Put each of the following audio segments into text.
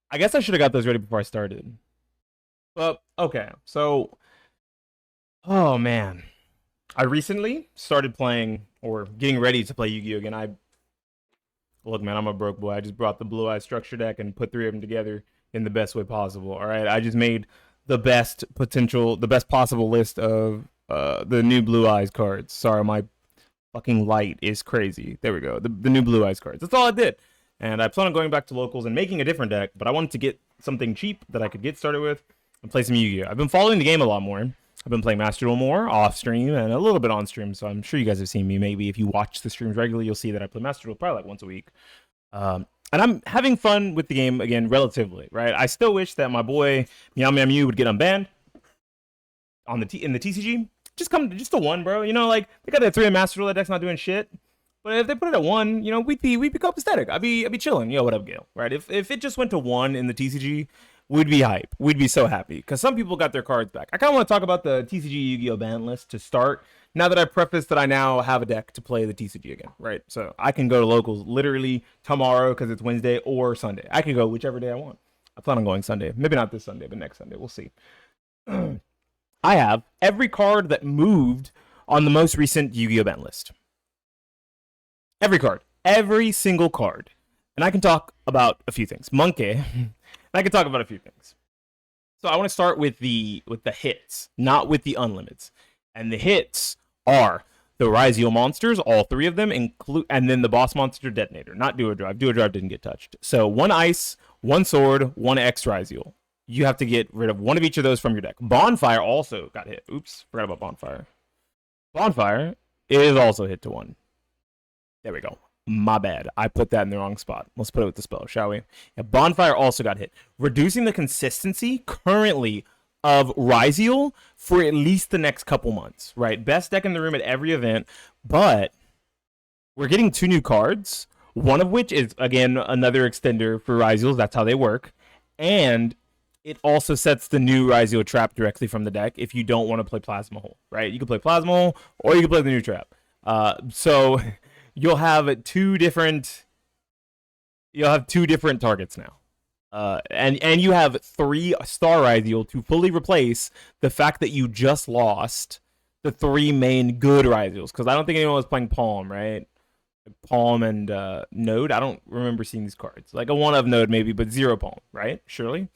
I guess I should have got those ready before I started. But okay, so oh man, I recently started playing or getting ready to play Yu-Gi-Oh again. I look, man, I'm a broke boy. I just brought the Blue Eye structure deck and put three of them together in the best way possible. All right, I just made the best possible list of the new Blue Eyes cards. Sorry, my fucking light is crazy. There we go. The new Blue Eyes cards. That's all I did. And I plan on going back to locals and making a different deck, but I wanted to get something cheap that I could get started with and play some Yu-Gi-Oh. I've been following the game a lot more. I've been playing Master Duel more off stream and a little bit on stream, so I'm sure you guys have seen me. Maybe if you watch the streams regularly, you'll see that I play Master Duel probably like once a week. And I'm having fun with the game again, relatively. Right? I still wish that my boy Meow Meow Mew would get unbanned on in the TCG. Just to one, bro. You know, like they got that three in Master Duel. That deck's not doing shit. But if they put it at one, you know, we'd be copacetic. I'd be chilling. Yo, what up, Gale? Right? If it just went to one in the TCG, we'd be hype. We'd be so happy because some people got their cards back. I kind of want to talk about the TCG Yu-Gi-Oh ban list to start. Now that I prefaced that I now have a deck to play the TCG again, right? So I can go to locals literally tomorrow because it's Wednesday or Sunday. I can go whichever day I want. I plan on going Sunday. Maybe not this Sunday, but next Sunday. We'll see. I have every card that moved on the most recent Yu-Gi-Oh ban list. Every card. Every single card. And I can talk about a few things. Monkey. I can talk about a few things. So I want to start with the hits, not with the unlimits. And the hits are the Ryziel monsters, all three of them, and then the boss monster Detonator, not Duo Drive. Duo Drive didn't get touched. So one ice, one sword, one X Ryziel. You have to get rid of one of each of those from your deck. Bonfire also got hit. Oops, forgot about Bonfire. Bonfire is also hit to one. There we go. My bad. I put that in the wrong spot. Let's put it with the spell, shall we? Yeah, Bonfire also got hit, reducing the consistency currently of Ryziel for at least the next couple months, right? Best deck in the room at every event, but we're getting two new cards, one of which is, again, another extender for Ryziel. That's how they work. And it also sets the new Ryziel trap directly from the deck if you don't want to play Plasma Hole, right? You can play Plasma Hole or you can play the new trap. So you'll have two different targets now. And you have 3-star Ryziel to fully replace the fact that you just lost the three main good Ryziels. Because I don't think anyone was playing Palm, right? Palm and Node. I don't remember seeing these cards. Like a one of Node maybe, but zero Palm, right? Surely.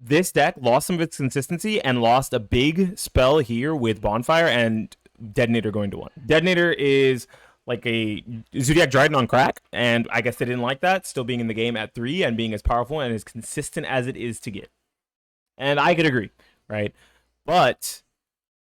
This deck lost some of its consistency and lost a big spell here with Bonfire and Detonator going to one. Detonator is like a Zodiac Dryden on crack, and I guess they didn't like that, still being in the game at 3 and being as powerful and as consistent as it is to get. And I could agree, right? But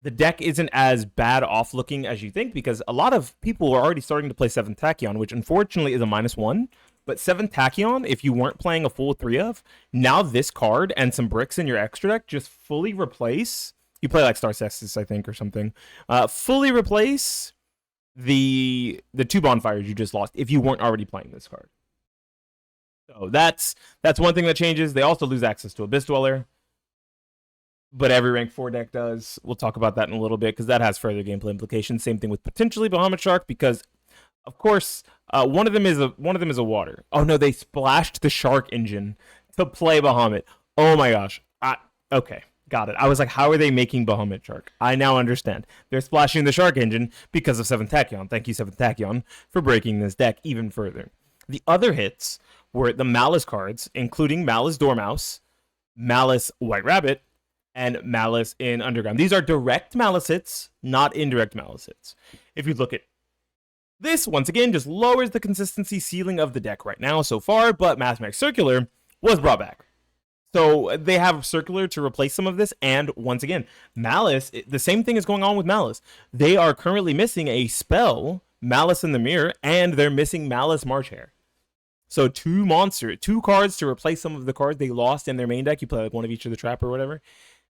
the deck isn't as bad off looking as you think because a lot of people are already starting to play 7th Tachyon, which unfortunately is a -1. But 7th Tachyon, if you weren't playing a full 3 of, now this card and some bricks in your extra deck just fully replace. You play like Star Sextus, I think, or something. Fully replace the two bonfires you just lost if you weren't already playing this card. So that's one thing that changes. They also lose access to Abyss Dweller, but every rank 4 deck does. We'll talk about that in a little bit because that has further gameplay implications. Same thing with potentially Bahamut Shark because, of course, one of them is a water. Oh no, they splashed the Shark engine to play Bahamut. Oh my gosh. Okay. Got it. I was like, how are they making Bahamut Shark? I now understand. They're splashing the Shark engine because of 7th Tachyon. Thank you, 7th Tachyon, for breaking this deck even further. The other hits were the Malice cards, including Malice Dormouse, Malice White Rabbit, and Malice in Underground. These are direct Malice hits, not indirect Malice hits. If you look at this, once again, just lowers the consistency ceiling of the deck right now so far, but Mathematics Circular was brought back. So they have Circular to replace some of this, and once again, Malice, the same thing is going on with Malice. They are currently missing a spell, Malice in the Mirror, and they're missing Malice March Hare. So two cards to replace some of the cards they lost in their main deck. You play like one of each of the trap or whatever.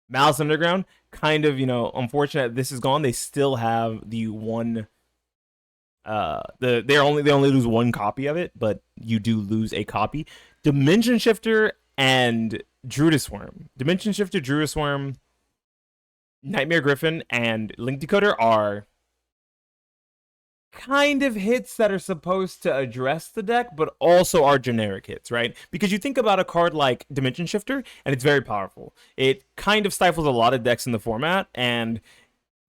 Malice Underground, kind of, unfortunate this is gone. They still have the one. They only lose one copy of it, but you do lose a copy. Dimension Shifter and Druidus Worm. Dimension Shifter, Druidus Worm, Nightmare Griffin, and Link Decoder are kind of hits that are supposed to address the deck, but also are generic hits, right? Because you think about a card like Dimension Shifter, and it's very powerful. It kind of stifles a lot of decks in the format, and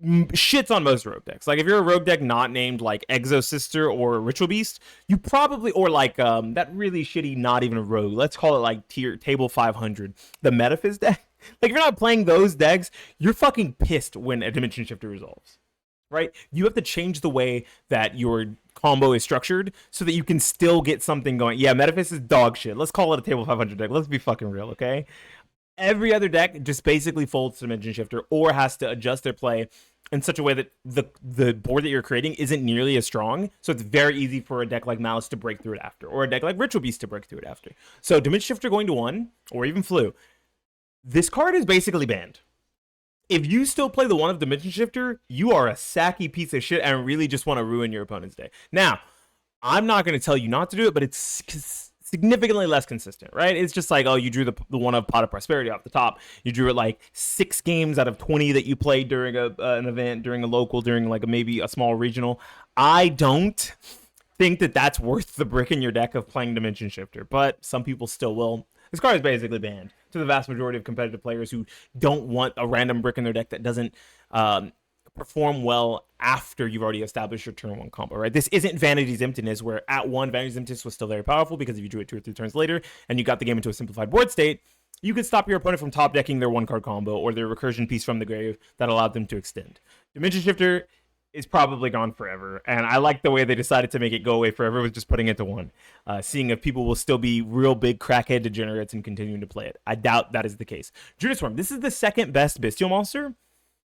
shits on most rogue decks. Like if you're a rogue deck not named like Exo Sister or Ritual Beast, you probably, or like that really shitty not even a rogue. Let's call it like table 500, the Metaphys deck. Like if you're not playing those decks, you're fucking pissed when a Dimension Shifter resolves. Right? You have to change the way that your combo is structured so that you can still get something going. Yeah, Metaphys is dog shit. Let's call it a table 500 deck. Let's be fucking real, okay? Every other deck just basically folds to Dimension Shifter or has to adjust their play in such a way that the board that you're creating isn't nearly as strong. So it's very easy for a deck like Malice to break through it after, or a deck like Ritual Beast to break through it after. So Dimension Shifter going to 1, or even Flu. This card is basically banned. If you still play the 1 of Dimension Shifter, you are a sacky piece of shit and really just want to ruin your opponent's day. Now, I'm not going to tell you not to do it, but it's significantly less consistent, right? It's just like, oh, you drew the 1 of Pot of Prosperity off the top. You drew it like 6 games out of 20 that you played during an event, during a local, during like maybe a small regional. I don't think that that's worth the brick in your deck of playing Dimension Shifter, but some people still will. This card is basically banned to the vast majority of competitive players who don't want a random brick in their deck that doesn't perform well after you've already established your turn 1 combo, right? This isn't Vanity's Emptiness, where at 1, Vanity's Emptiness was still very powerful because if you drew it 2 or 3 turns later and you got the game into a simplified board state, you could stop your opponent from top decking their 1-card combo or their recursion piece from the grave that allowed them to extend. Dimension Shifter is probably gone forever, and I like the way they decided to make it go away forever with just putting it to 1, seeing if people will still be real big crackhead degenerates and continuing to play it. I doubt that is the case. Druid Swarm, this is the second best Bestial monster.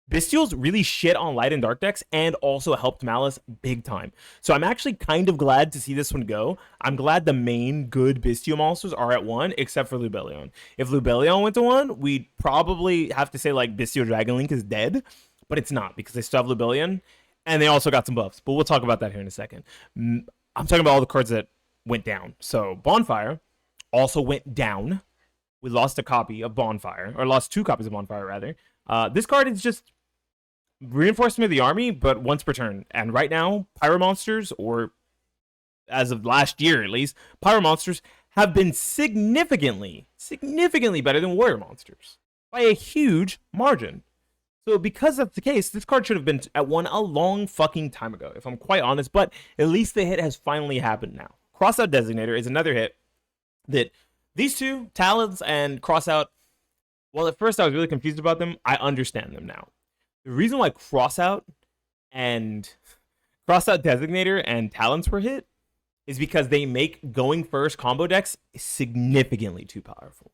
Bestials really shit on light and dark decks and also helped Malice big time. So I'm actually kind of glad to see this one go. I'm glad the main good Bestial monsters are at 1, except for Lubellion. If Lubellion went to 1, we'd probably have to say like Bestial Dragon Link is dead, but it's not because they still have Lubellion. And they also got some buffs, but we'll talk about that here in a second. I'm talking about all the cards that went down. So Bonfire also went down. We lost a copy of Bonfire, or lost 2 copies of Bonfire, rather. This card is just reinforcement of the army, but once per turn. And right now, Pyro Monsters, or as of last year at least, Pyro Monsters have been significantly better than Warrior Monsters by a huge margin. So because that's the case, this card should have been at 1 a long fucking time ago, if I'm quite honest, but at least the hit has finally happened now. Crossout Designator is another hit that these two, Talons and Crossout, well, at first I was really confused about them. I understand them now. The reason why Crossout Designator and Talons were hit is because they make going first combo decks significantly too powerful.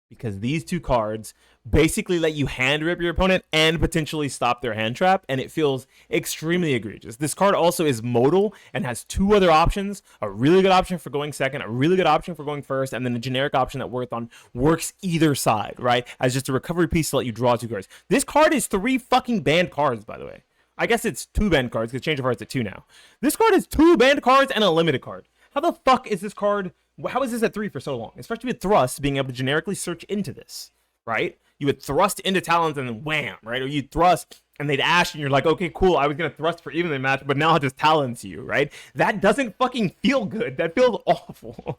Because these 2 cards basically let you hand rip your opponent and potentially stop their hand trap, and it feels extremely egregious. This card also is modal and has 2 other options, a really good option for going second, a really good option for going first, and then a generic option that works either side, right? As just a recovery piece to let you draw 2 cards. This card is 3 fucking banned cards, by the way. I guess it's 2 banned cards, because Change of Heart's at 2 now. This card is 2 banned cards and a limited card. How the fuck is this card... How is this at 3 for so long? Especially with Thrust being able to generically search into this, right? You would thrust into Talons and then wham, right? Or you'd thrust and they'd Ash and you're like, okay, cool, I was going to thrust for evenly match, but now I'll just Talons you, right? That doesn't fucking feel good. That feels awful.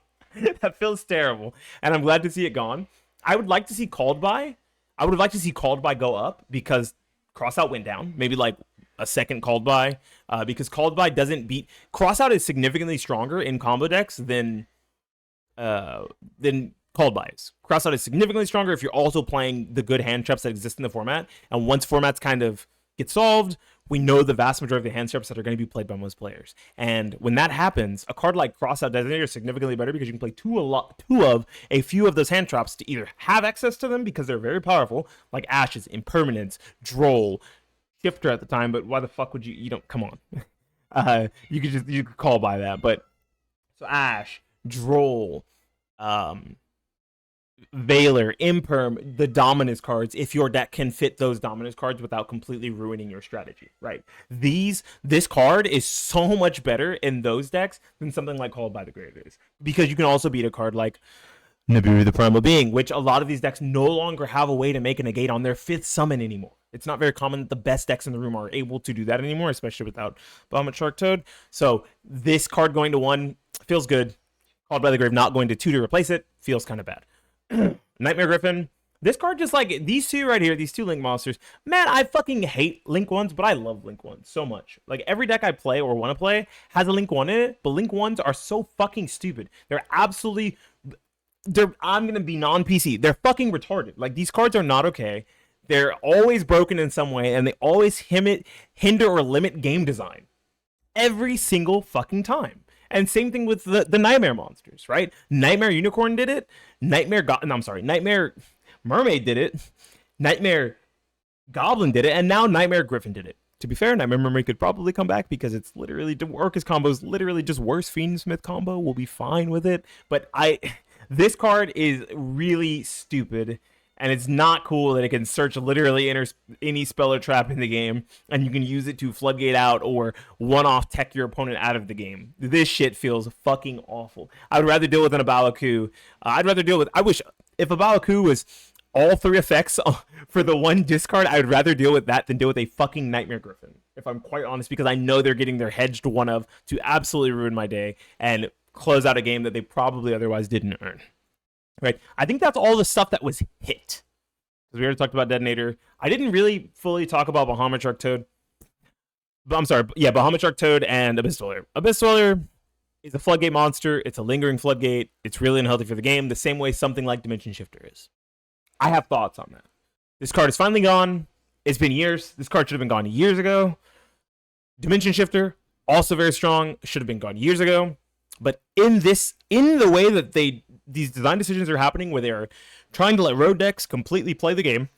That feels terrible. And I'm glad to see it gone. I would like to see Called By. I would like to see Called By go up because Crossout went down. Maybe like a second Called By. Because Called By doesn't beat... Crossout is significantly stronger in combo decks than Called Bys. Crossout is significantly stronger if you're also playing the good hand traps that exist in the format. And once formats kind of get solved, we know the vast majority of the hand traps that are going to be played by most players. And when that happens, a card like Crossout Designator is significantly better because you can play two of a few of those hand traps to either have access to them because they're very powerful, like Ash's, Impermanence, Droll, Shifter at the time, but why the fuck would you don't, come on. You could call by that, but so Ash, Droll, Veiler, Imperm, the Dominus cards, if your deck can fit those Dominus cards without completely ruining your strategy, right? This card is so much better in those decks than something like Called by the Grave is. Because you can also beat a card like Nibiru the Primal Being, which a lot of these decks no longer have a way to make a negate on their 5th summon anymore. It's not very common that the best decks in the room are able to do that anymore, especially without Bahamut Shark Toad. So this card going to 1 feels good. Called by the Grave not going to 2 to replace it feels kind of bad. Nightmare Griffin. This card just like these two right here, these 2 Link monsters. Man, I fucking hate Link 1s, but I love Link 1s so much. Like every deck I play or want to play has a Link 1 in it, but Link 1s are so fucking stupid. They're absolutely I'm gonna be non-PC. They're fucking retarded. Like these cards are not okay. They're always broken in some way, and they always hinder or limit game design every single fucking time. And same thing with the Nightmare monsters, right? Nightmare Unicorn did it. Nightmare Mermaid did it. Nightmare Goblin did it, and now Nightmare Griffin did it. To be fair, Nightmare Mermaid could probably come back because it's literally Orcus combo is literally just worse Fiend Smith combo. We'll be fine with it. But this card is really stupid, and it's not cool that it can search literally any spell or trap in the game, and you can use it to floodgate out or one-off tech your opponent out of the game. This shit feels fucking awful. I would rather deal with an Abalaku. I wish if Abalaku was all 3 effects for the 1 discard, I would rather deal with that than deal with a fucking Nightmare Griffin, if I'm quite honest, because I know they're getting their hedged 1 of to absolutely ruin my day and close out a game that they probably otherwise didn't earn. Right? I think that's all the stuff that was hit. Because we already talked about Detonator. I didn't really fully talk about Bahamut Shark Toad. But I'm sorry. Yeah, Bahamut Shark Toad and Abyss Dweller. Abyss Dweller is a floodgate monster. It's a lingering floodgate. It's really unhealthy for the game, the same way something like Dimension Shifter is. I have thoughts on that. This card is finally gone. It's been years. This card should have been gone years ago. Dimension Shifter, also very strong, should have been gone years ago. But in the way that these design decisions are happening, where they are trying to let road decks completely play the game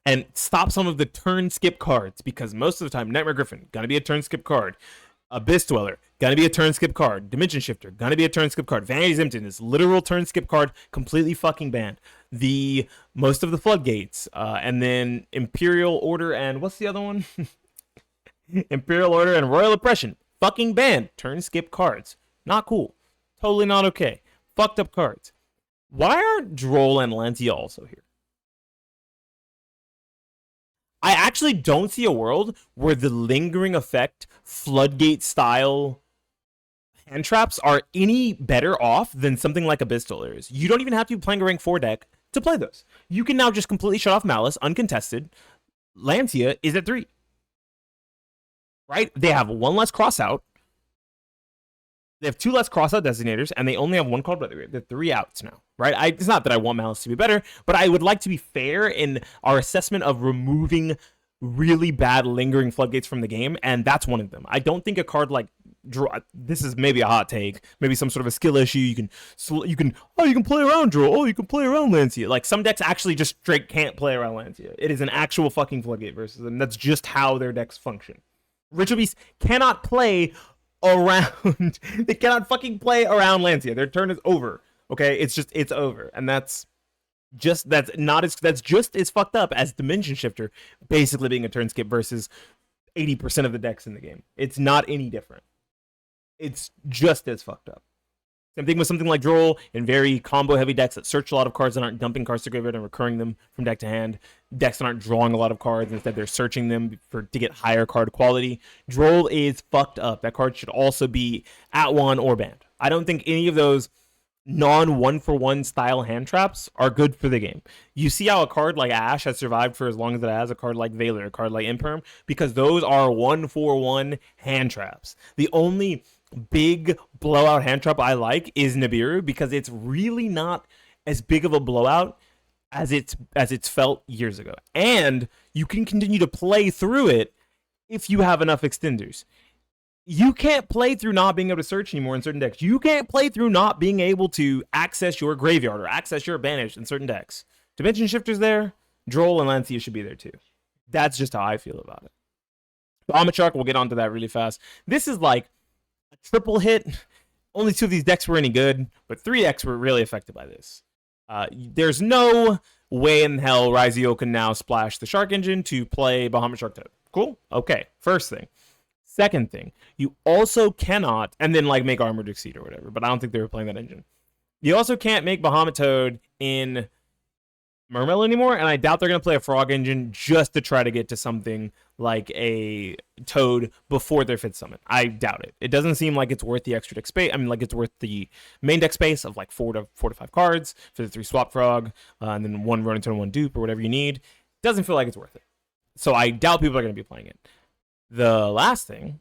and stop some of the turn skip cards, because most of the time, Nightmare Griffin, gonna be a turn skip card. Abyss Dweller, gonna be a turn skip card. Dimension Shifter, gonna be a turn skip card. Vanity's Empty is literal turn skip card, completely fucking banned. Most of the floodgates, and then Imperial Order and what's the other one? Imperial Order and Royal Oppression, fucking banned. Turn skip cards, not cool, totally not okay. Fucked up cards. Why aren't Droll and Lancia also here? I actually don't see a world where the lingering effect floodgate style hand traps are any better off than something like Abyss Dweller is. You don't even have to be playing a rank 4 deck to play those. You can now just completely shut off Malice, uncontested. Lancia is at 3. Right? They have 1 less crossout. They have 2 less crossout designators, and they only have 1 called by the Grave. They're 3 outs now, right? It's not that I want Malice to be better, but I would like to be fair in our assessment of removing really bad lingering floodgates from the game, and that's one of them. I don't think a card like this is maybe a hot take, maybe some sort of a skill issue. You can play around Droll. Oh, you can play around Lancia. Like some decks actually just straight can't play around Lancia. It is an actual fucking floodgate versus them. That's just how their decks function. Ritual Beast cannot play around. They cannot fucking play around Lancia. Their turn is over. Okay, it's over, and that's just as fucked up as Dimension Shifter basically being a turn skip versus 80% of the decks in the game. It's not any different. It's just as fucked up. Same thing with something like Droll in very combo heavy decks that search a lot of cards and aren't dumping cards to graveyard and recurring them from deck to hand. Decks that aren't drawing a lot of cards, instead they're searching them to get higher card quality. Droll is fucked up. That card should also be at 1 or banned. I don't think any of those non-1-for-1 style hand traps are good for the game. You see how a card like Ash has survived for as long as it has, a card like Valor, a card like Imperm, because those are 1-for-1 hand traps. The only big blowout hand trap I like is Nibiru, because it's really not as big of a blowout as it's felt years ago, and you can continue to play through it if you have enough extenders. You can't play through not being able to search anymore in certain decks. You can't play through not being able to access your graveyard or access your banished in certain decks. Dimension Shifter's there. Droll and Lancia should be there too. That's just how I feel about it. Bahamut Shark, we'll get onto that really fast. This is like a triple hit. Only 2 of these decks were any good, but 3 decks were really affected by this. There's no way in hell Raizio can now splash the Shark Engine to play Bahamut Shark Toad. Cool? Okay, first thing. Second thing, you also cannot, and then like make Armored Exceed or whatever, but I don't think they were playing that engine. You also can't make Bahamut Toad in Mermail anymore, and I doubt they're going to play a Frog Engine just to try to get to something like a Toad before their 5th summon. I doubt it. It doesn't seem like it's worth the extra deck space. I mean, like it's worth the main deck space of like 4 to 5 cards for the 3 Swap Frog, and then 1 Ronin Toad and 1 Dupe or whatever you need. Doesn't feel like it's worth it. So I doubt people are going to be playing it. The last thing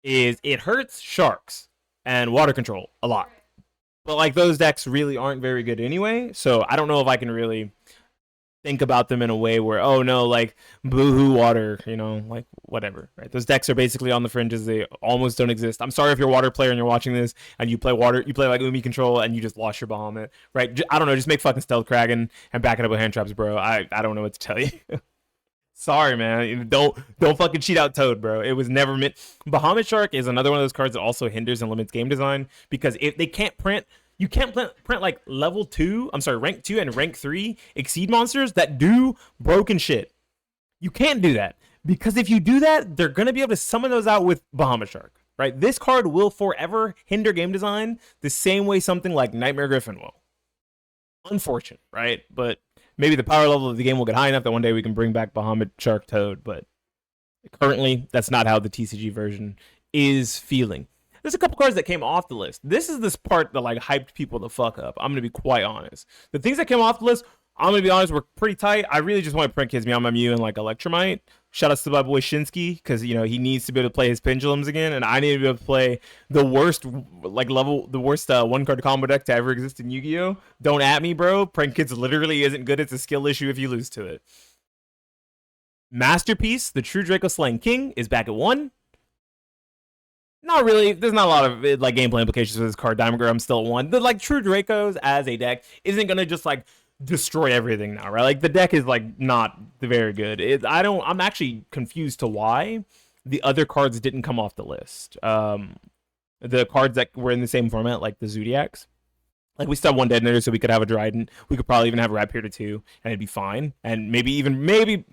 is it hurts Sharks and Water Control a lot. But like those decks really aren't very good anyway, so I don't know if I can really think about them in a way where, oh no, like boohoo water, like whatever, right? Those decks are basically on the fringes. They almost don't exist. I'm sorry if you're a water player and you're watching this and you play water, you play like Umi Control and you just lost your Bahamut, right? I don't know, just make fucking Stealth Kraken and back it up with hand traps, bro. I don't know what to tell you. Sorry, man. Don't fucking cheat out Toad, bro. It was never meant. Bahamut Shark is another one of those cards that also hinders and limits game design because if they can't print, you can't print like rank 2 and rank 3 exceed monsters that do broken shit. You can't do that because if you do that, they're gonna be able to summon those out with Bahamut Shark, right? This card will forever hinder game design the same way something like Nightmare Griffin will. Unfortunate, right? But maybe the power level of the game will get high enough that one day we can bring back Bahamut Shark Toad, but currently that's not how the TCG version is feeling. There's a couple cards that came off the list. This is this part that like hyped people the fuck up. I'm gonna be quite honest. The things that came off the list, I'm gonna be honest, were pretty tight. I really just want to print Kids Meow Mew and like Electromite. Shout outs to my boy Shinsky because he needs to be able to play his pendulums again, and I need to be able to play the worst one card combo deck to ever exist in Yu-Gi-Oh. Don't at me, bro. Prank Kids literally isn't good. It's a skill issue if you lose to it. Masterpiece, the True Draco Slaying King, is back at 1. Not really. There's not a lot of like gameplay implications for this card. Diamond Girl, I'm still at 1. The like True Dracos as a deck isn't gonna just like destroy everything now, right? Like the deck is like not very good. I'm actually confused to why the other cards didn't come off the list. The cards that were in the same format, like the Zodiacs. Like we still have 1 Detonator, so we could have a Dryden. We could probably even have a Raptor 2, and it'd be fine. And maybe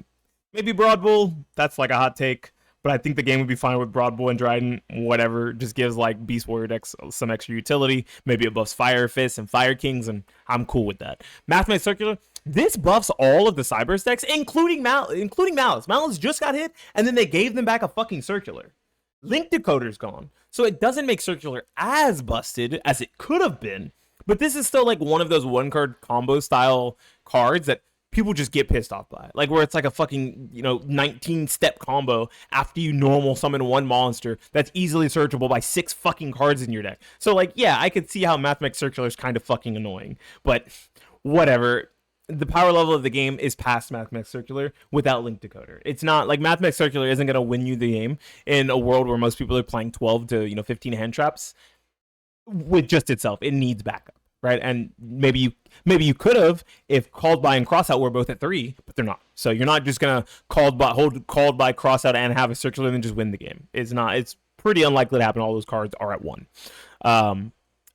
Broad Bull. That's like a hot take. But I think the game would be fine with Broad Bull and Dryden, whatever. Just gives like Beast Warrior decks some extra utility. Maybe it buffs Fire Fists and Fire Kings, and I'm cool with that. Mathematics Circular, this buffs all of the Cyberse decks, including Malice. Malice just got hit, and then they gave them back a fucking Circular. Link Decoder's gone. So it doesn't make Circular as busted as it could have been. But this is still like one of those 1-card combo style cards that people just get pissed off by, like where it's like a fucking 19-step combo after you normal summon 1 monster that's easily searchable by 6 fucking cards in your deck. So like, yeah, I could see how Mathematics Circular is kind of fucking annoying, but whatever. The power level of the game is past Mathematics Circular without Link Decoder. It's not like Mathematics Circular isn't going to win you the game in a world where most people are playing 12 to 15 hand traps with just itself. It needs backup. Right, and maybe you could have if Called By and Crossout were both at 3, but they're not. So you're not just gonna Called By, Crossout, and have a Circular and then just win the game. It's not. It's pretty unlikely to happen. All those cards are at 1.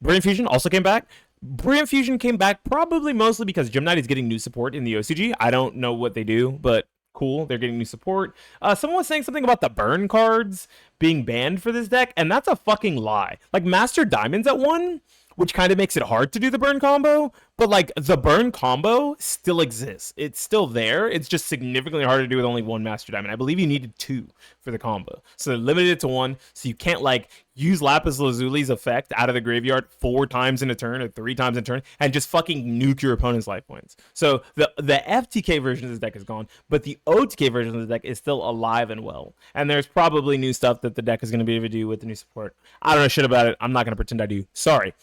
Brilliant Fusion also came back. Brilliant Fusion came back probably mostly because Gem Knight is getting new support in the OCG. I don't know what they do, but cool, they're getting new support. Someone was saying something about the burn cards being banned for this deck, and that's a fucking lie. Like Master Diamond's at 1. Which kind of makes it hard to do the burn combo, but like the burn combo still exists. It's still there. It's just significantly harder to do with only 1 Master Diamond. I believe you needed 2 for the combo. So they're limited to 1, so you can't like use Lapis Lazuli's effect out of the graveyard 4 times in a turn or 3 times in a turn and just fucking nuke your opponent's life points. So the FTK version of this deck is gone, but the OTK version of the deck is still alive and well. And there's probably new stuff that the deck is going to be able to do with the new support. I don't know shit about it. I'm not going to pretend I do. Sorry.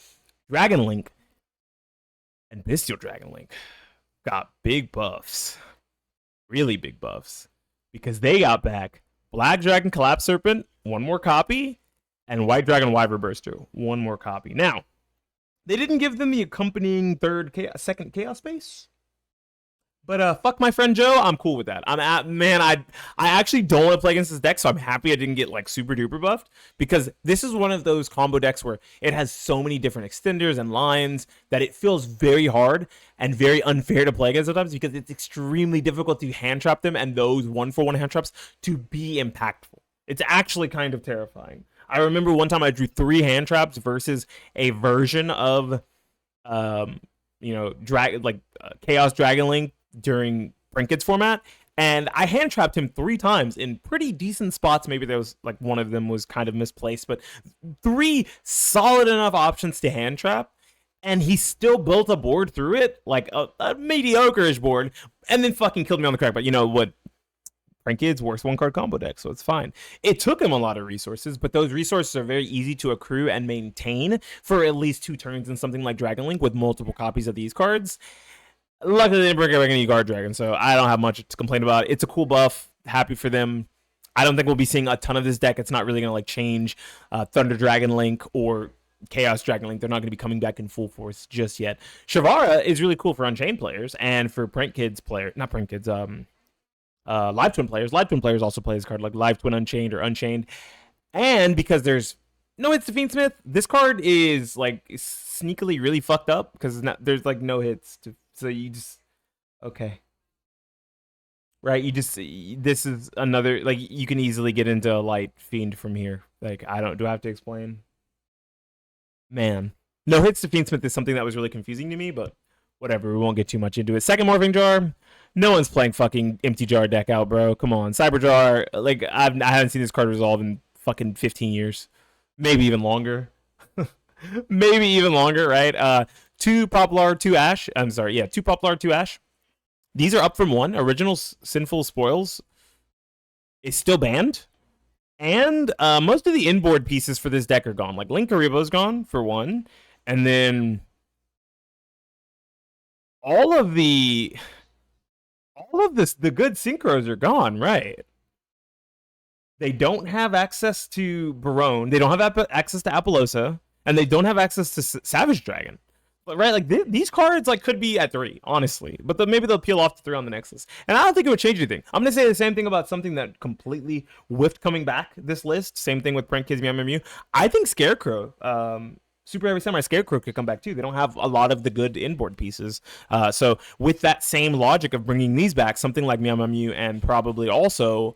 Dragon Link and Bestial Dragon Link got big buffs. Really big buffs. Because they got back Black Dragon Collapse Serpent, 1 more copy, and White Dragon Wyver Burster, 1 more copy. Now, they didn't give them the accompanying second Chaos Base. But fuck my friend Joe, I'm cool with that. I actually don't want to play against this deck, so I'm happy I didn't get like super duper buffed, because this is one of those combo decks where it has so many different extenders and lines that it feels very hard and very unfair to play against sometimes, because it's extremely difficult to hand trap them and those 1-for-1 hand traps to be impactful. It's actually kind of terrifying. I remember one time I drew 3 hand traps versus a version of um, Chaos Dragon Link during Brinket's format, and I hand trapped him 3 times in pretty decent spots. Maybe there was like one of them was kind of misplaced, but 3 solid enough options to hand trap. And he still built a board through it, like a mediocre-ish board, and then fucking killed me on the crack. But you know what? Kids works 1 card combo deck, so it's fine. It took him a lot of resources, but those resources are very easy to accrue and maintain for at least 2 turns in something like Dragon Link with multiple copies of these cards. Luckily, they didn't bring back any Guard Dragon, so I don't have much to complain about. It's a cool buff. Happy for them. I don't think we'll be seeing a ton of this deck. It's not really going to like change Thunder Dragon Link or Chaos Dragon Link. They're not going to be coming back in full force just yet. Shavara is really cool for Unchained players and for Print Kids players. Not Print Kids, Live Twin players. Live Twin players also play this card, like Live Twin Unchained or Unchained. And because there's no hits to Fiendsmith, this card is like sneakily really fucked up because there's like no hits to, so you just okay, right? This is another, like, you can easily get into a Light Fiend from here. Like, do I have to explain? Man, no hits to Fiendsmith is something that was really confusing to me, but whatever, we won't get too much into it. Second Morphing Jar. No one's playing fucking Empty Jar deck out, bro. Come on. Cyber Jar, like, I haven't seen this card resolve in fucking 15 years. Maybe even longer. Maybe even longer, right? 2 Poplar, 2 Ash. I'm sorry, yeah, 2 Poplar, 2 Ash. These are up from 1. Original Sinful Spoils is still banned. And most of the inboard pieces for this deck are gone. Like, Link Karibo's gone, for 1. And then all of the good synchros are gone, right? They don't have access to Barone. They don't have access to Apollosa, and they don't have access to Savage Dragon. But right, like these cards like could be at 3, honestly. But maybe they'll peel off to 3 on the next list. And I don't think it would change anything. I'm gonna say the same thing about something that completely whiffed coming back this list. Same thing with Prank Kids Meow Meow Mew. I think Scarecrow, Super Heavy Samurai Scarecrow could come back too. They don't have a lot of the good inboard pieces. So with that same logic of bringing these back, something like Meow Meow Mew and probably also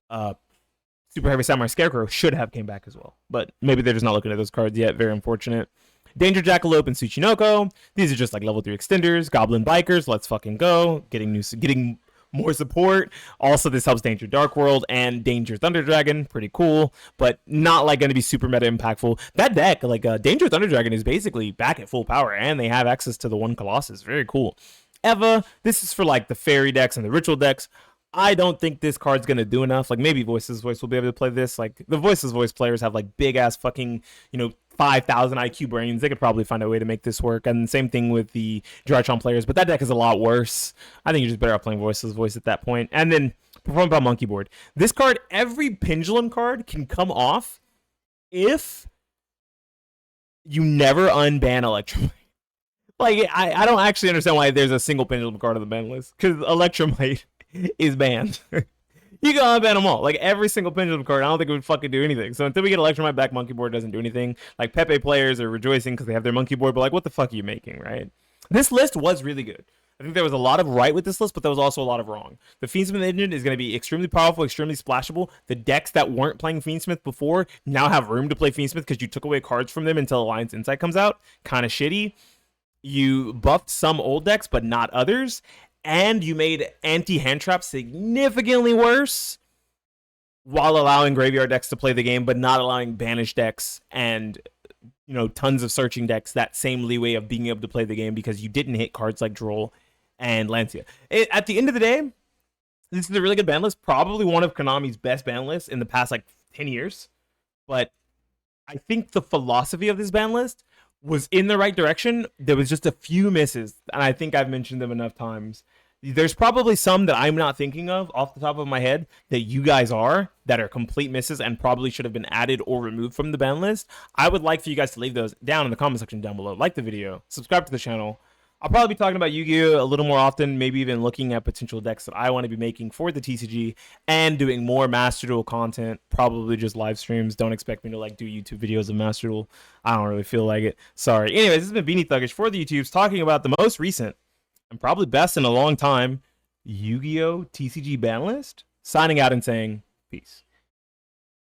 Super Heavy Samurai Scarecrow should have came back as well. But maybe they're just not looking at those cards yet. Very unfortunate. Danger Jackalope and Tsuchinoko. These are just like level 3 extenders. Goblin Bikers, let's fucking go. Getting more support. Also, this helps Danger Dark World and Danger Thunder Dragon. Pretty cool, but not like going to be super meta impactful. That deck, like Danger Thunder Dragon, is basically back at full power, and they have access to the 1 Colossus. Very cool. Eva, this is for like the fairy decks and the ritual decks. I don't think this card's gonna do enough. Like, maybe Voices Voice will be able to play this. Like, the Voices Voice players have like big ass fucking, 5,000 IQ brains. They could probably find a way to make this work. And same thing with the Drytron players, but that deck is a lot worse. I think you're just better off playing Voices Voice at that point. And then Perform by Monkey Board. This card, every Pendulum card can come off if you never unban Electromite. Like, I don't actually understand why there's a single Pendulum card on the ban list, because Electromite is banned. You can unban them all. Like, every single Pendulum card, I don't think it would fucking do anything. So until we get Electromite back, Monkey Board doesn't do anything. Like, Pepe players are rejoicing because they have their Monkey Board, but like, what the fuck are you making, right? This list was really good. I think there was a lot of right with this list, but there was also a lot of wrong. The Fiendsmith engine is going to be extremely powerful, extremely splashable. The decks that weren't playing Fiendsmith before now have room to play Fiendsmith because you took away cards from them until Alliance Insight comes out. Kind of shitty. You buffed some old decks, but not others. And you made anti-hand trap significantly worse while allowing graveyard decks to play the game, but not allowing banished decks and tons of searching decks that same leeway of being able to play the game because you didn't hit cards like Droll and Lancia. At the end of the day, this is a really good ban list. Probably one of Konami's best ban lists in the past 10 years. But I think the philosophy of this ban list was in the right direction. There was just a few misses, and I think I've mentioned them enough times. There's probably some that I'm not thinking of off the top of my head that you guys are, that are complete misses and probably should have been added or removed from the ban list. I would like for you guys to leave those down in the comment section down below. Like the video, subscribe to the channel. I'll probably be talking about Yu-Gi-Oh! A little more often, maybe even looking at potential decks that I want to be making for the TCG and doing more Master Duel content, probably just live streams. Don't expect me to do YouTube videos of Master Duel. I don't really feel like it. Sorry. Anyways, this has been Beanie Thuggish for the YouTubes talking about the most recent and probably best in a long time Yu-Gi-Oh! TCG ban list. Signing out and saying peace.